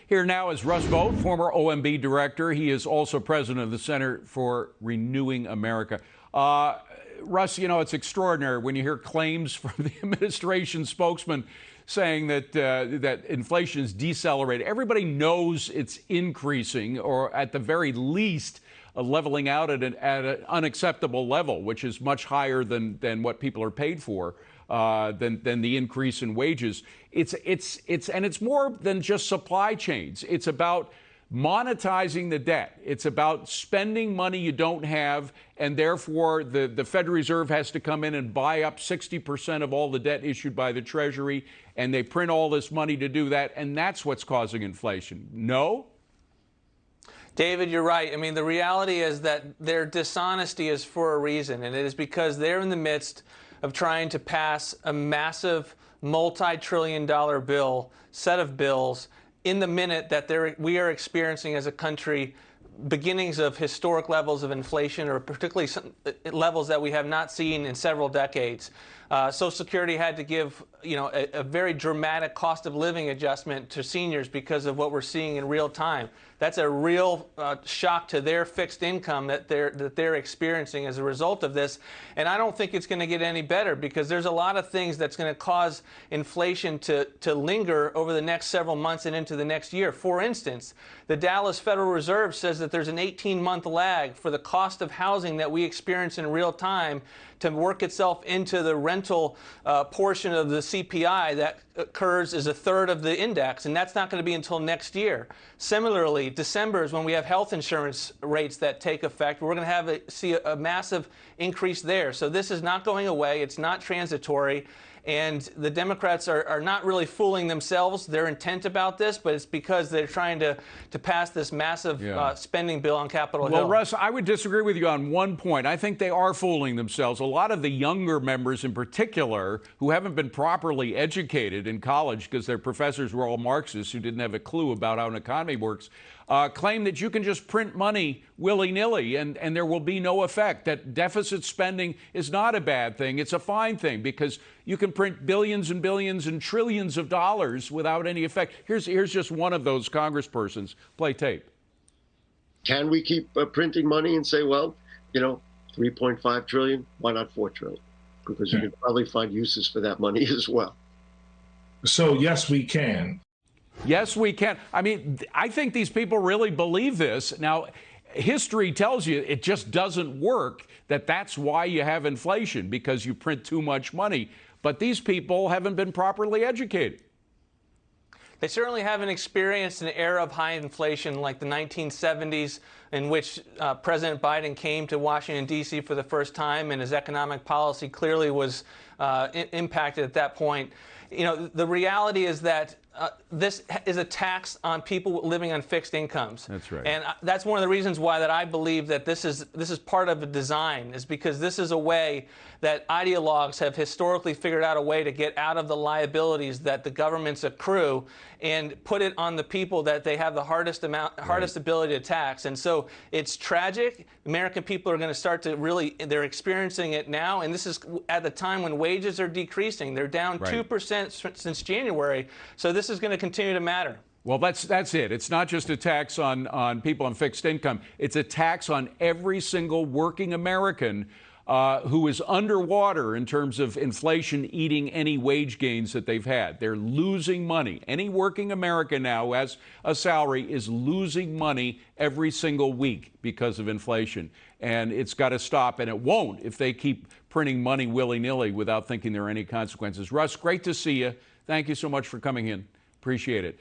Here now is Russ Vought, former OMB Director. He is also president of the Center for Renewing America. Russ, you know, it's extraordinary when you hear claims from the administration spokesman saying that that inflation is decelerating. Everybody knows it's increasing, or at the very least, leveling out at an unacceptable level, which is much higher than what people are paid for, than the increase in wages. It's more than just supply chains. It's about monetizing the debt. It's about spending money you don't have, and therefore the Federal Reserve has to come in and buy up 60% of all the debt issued by the Treasury, and they print all this money to do that, and that's what's causing inflation. No? David, you're right. I mean, the reality is that their dishonesty is for a reason, and it is because they're in the midst of trying to pass a massive multi-trillion-dollar set of bills in the minute that we are experiencing as a country beginnings of historic levels of inflation, or particularly levels that we have not seen in several decades. Social Security had to give, a very dramatic cost of living adjustment to seniors because of what we're seeing in real time. That's a real shock to their fixed income that they're experiencing as a result of this. And I don't think it's going to get any better, because there's a lot of things that's going to cause inflation to linger over the next several months and into the next year. For instance, the Dallas Federal Reserve says that there's an 18-month lag for the cost of housing that we experience in real time to work itself into the rental portion of the CPI that occurs as a third of the index, and that's not going to be until next year. Similarly, December is when we have health insurance rates that take effect. We're going to see a massive increase there. So this is not going away. It's not transitory. And the Democrats are not really fooling themselves. They're intent about this, but it's because they're trying to pass this massive spending bill on Capitol Hill. Well, Russ, I would disagree with you on one point. I think they are fooling themselves. A lot of the younger members in particular, who haven't been properly educated in college because their professors were all Marxists who didn't have a clue about how an economy works, claim that you can just print money willy-nilly and there will be no effect, that deficit spending is not a bad thing. It's a fine thing because you can print billions and billions and trillions of dollars without any effect. Here's just one of those congresspersons. Play tape. Can we keep printing money and say, well, 3.5 trillion, why not 4 trillion? Because you can probably find uses for that money as well. So, yes, we can. Yes, we can. I mean, I think these people really believe this. Now, history tells you it just doesn't work, that's why you have inflation, because you print too much money. But these people haven't been properly educated. They certainly haven't experienced an era of high inflation like the 1970s, in which President Biden came to Washington, D.C. for the first time, and his economic policy clearly was impacted at that point. The reality is that this is a tax on people living on fixed incomes. That's right. And that's one of the reasons why that I believe that this is part of a design, is because this is a way that ideologues have historically figured out a way to get out of the liabilities that the governments accrue and put it on the people that they have the hardest ability to tax. And so it's tragic. American people are going to start to they're experiencing it now. And this is at the time when wages are decreasing. They're down 2% since January. So this is going to continue to matter. Well, that's it. It's not just a tax on people on fixed income. It's a tax on every single working American who is underwater in terms of inflation eating any wage gains that they've had. They're losing money. Any working American now who has a salary is losing money every single week because of inflation. And it's got to stop, and it won't if they keep printing money willy-nilly without thinking there are any consequences. Russ, great to see you. Thank you so much for coming in. Appreciate it.